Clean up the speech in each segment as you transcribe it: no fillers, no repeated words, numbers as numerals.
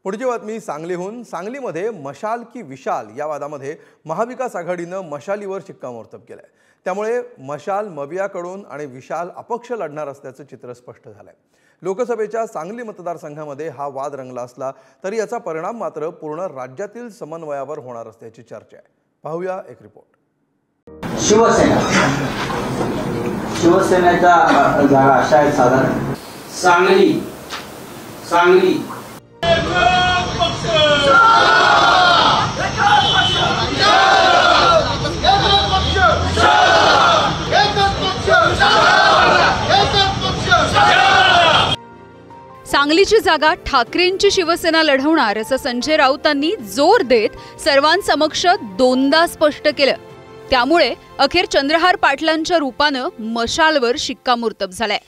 पुढची बातमी सांगलीहून। सांगलीमध्ये मशाल की विशाल या वादामध्ये महाविकास आघाडीने मशालीवर शिक्कामोर्तब केलंय। त्यामुळे मशाल मवियाकडून आणि विशाल अपक्ष लढणार असल्याचं चित्र स्पष्ट झालंय। लोकसभेच्या सांगली मतदारसंघामध्ये हा वाद रंगला असला तरी याचा परिणाम मात्र पूर्ण राज्यातील समन्वयावर होणार असल्याची चर्चा आहे। पाहूया एक रिपोर्ट। शिवसेनेचा जागा अशा आहे साधारण सांगली सांगलीची जागा ठाकरेंची शिवसेना लढवणार असं संजय राऊतांनी जोर देत सर्वांसमक्ष दोनदा स्पष्ट केलं। त्यामुळे अखेर चंद्रहार पाटलांच्या रूपानं मशालवर शिक्कामोर्तब झालंय।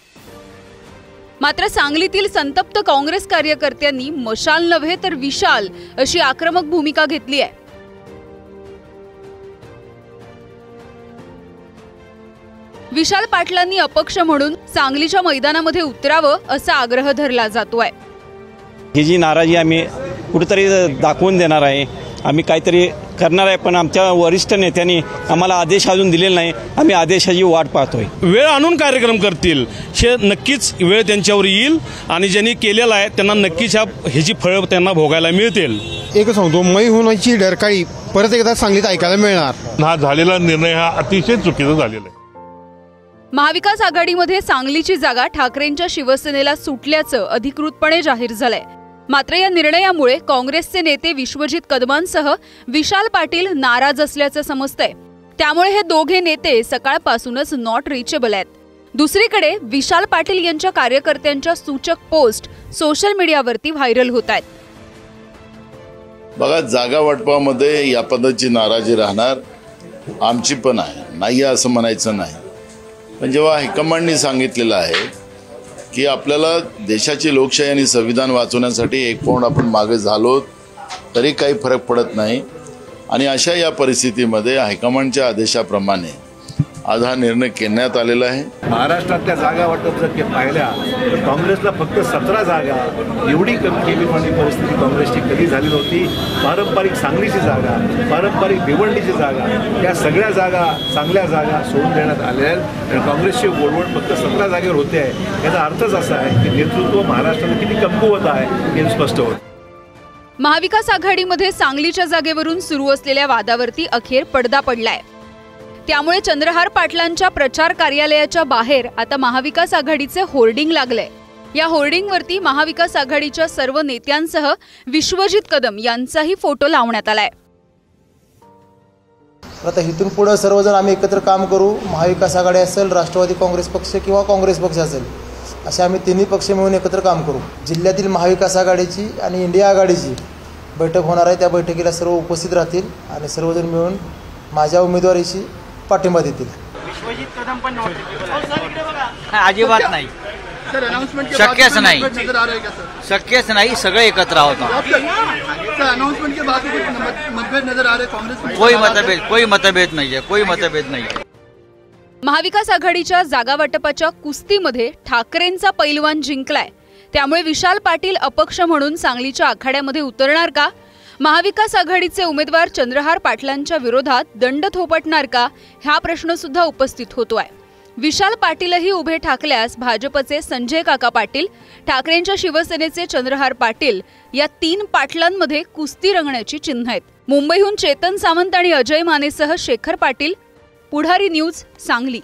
मात्र सांगलीतील संतप्त काँग्रेस कार्यकर्त्यांनी मशाल नव्हे तर विशाल अशी आक्रमक भूमिका घेतली आहे। विशाल पाटलांनी अपक्ष म्हणून सांगलीच्या मैदानामध्ये उतरावं असा आग्रह धरला जातोय। ही जी नाराजी आम्ही कुठेतरी दाखवून देणार आहे, आम्ही काहीतरी करणार आहे, पण आमच्या वरिष्ठ नेत्यांनी आम्हाला आदेश अजून दिलेला नाही। आम्ही आदेशाची वाट पाहतोय। वेळ आणून कार्यक्रम करतील, हे नक्कीच वेळ त्यांच्यावर येईल आणि ज्यांनी केलेला आहे त्यांना नक्कीच ह्याची फळं त्यांना भोगायला मिळतील। एक सांगतो, मै होण्याची डरकाळी परत एकदा सांगलीत ऐकायला मिळणार। हा झालेला निर्णय हा अतिशय चुकीचा झालेला आहे। महाविकास आघाडीमध्ये सांगलीची जागा ठाकरेंच्या शिवसेनेला सुटल्याचं अधिकृतपणे जाहीर झालंय। मात्र या निर्णयामुळे काँग्रेसचे नेते विश्वजित कदमांसह विशाल पाटील नाराज असल्याचं समजतंय। त्यामुळे हे दोघे नेते सकाळपासूनच नॉट रिचेबल आहेत। दुसरीकडे विशाल पाटील यांच्या कार्यकर्त्यांच्या सूचक पोस्ट सोशल मीडियावरती व्हायरल होत आहेत। बघा, जागा वाटपामध्ये या पद्धतीची नाराजी राहणार, आमची पण आहे, नाही असं म्हणायचं नाही। पण जेव्हा हायकमांडनी सांगितलेलं आहे की आपल्याला देशाची लोकशाही आणि संविधान वाचवण्यासाठी एक पाऊल आपण मागे झालो तरी काही फरक पडत नाही, आणि अशा या परिस्थितीमध्ये हायकमांडच्या आदेशाप्रमाणे आज हा निर्णय घेण्यात आलेला आहे। महाराष्ट्रातल्या जागा वाटप जर पाहिल्या तर काँग्रेसला फक्त 17 जागा, एवढी कमी केली परिस्थिती काँग्रेसची कधी झाली नव्हती। पारंपरिक सांगलीची जागा, पारंपरिक भिवंडीची जागा, या सगळ्या जागा चांगल्या जागा सोडून देण्यात आल्या आहेत आणि काँग्रेसची बोलवण फक्त 17 जागेवर होते आहे। याचा अर्थच असा आहे की नेतृत्व महाराष्ट्रात किती कमकुवत आहे हे स्पष्ट होतं। महाविकास आघाडीमध्ये सांगलीच्या जागेवरून सुरू असलेल्या वादावरती अखेर पडदा पडलाय। त्यामुळे चंद्रहार पाटलांच्या प्रचार कार्यालयाच्या बाहेर आता महाविकास आघाडीचे होर्डिंग लागले। या होर्डिंगवरती महाविकास आघाडीच्या सर्व नेत्यांसह विश्वजित कदम यांचाही फोटो लावण्यात आलाय। आता इथून पुढे सर्वजण आम्ही एकत्र काम करू। महाविकास आघाडी असेल, राष्ट्रवादी काँग्रेस पक्ष किंवा काँग्रेस पक्ष असेल, असे आम्ही तिन्ही पक्ष मिळून एकत्र काम करू। जिल्ह्यातील महाविकास आघाडीची आणि इंडिया आघाडीची बैठक होणार आहे। त्या बैठकीला सर्व उपस्थित राहतील आणि सर्वजण मिळून माझ्या उमेदवारीची पाठिंबा देतील। विश्वजित कदम पण अजिबात नाही, शक्यच नाही, शक्यच नाही, सगळे एकत्र आहोत। कोई मतभेद नाही आहे, कोई मतभेद नाही आहे। महाविकास आघाडीच्या जागा वाटपाच्या कुस्तीमध्ये ठाकरेंचा पैलवान जिंकलाय। त्यामुळे विशाल पाटील अपक्ष म्हणून सांगलीच्या आखाड्यामध्ये उतरणार का? महाविकास आघाडीचे उमेदवार चंद्रहार पाटलांच्या विरोधात दंड थोपटणार का, हा प्रश्न सुद्धा उपस्थित होतोय। विशाल पाटीलही उभे ठाकल्यास भाजपचे संजय काका पाटील, ठाकरेंच्या शिवसेनेचे चंद्रहार पाटील या 3 पाटलांमध्ये कुस्ती रंगण्याची चिन्ह आहेत। मुंबईहून चेतन सावंत आणि अजय मानेसह शेखर पाटील, पुढारी न्यूज, सांगली।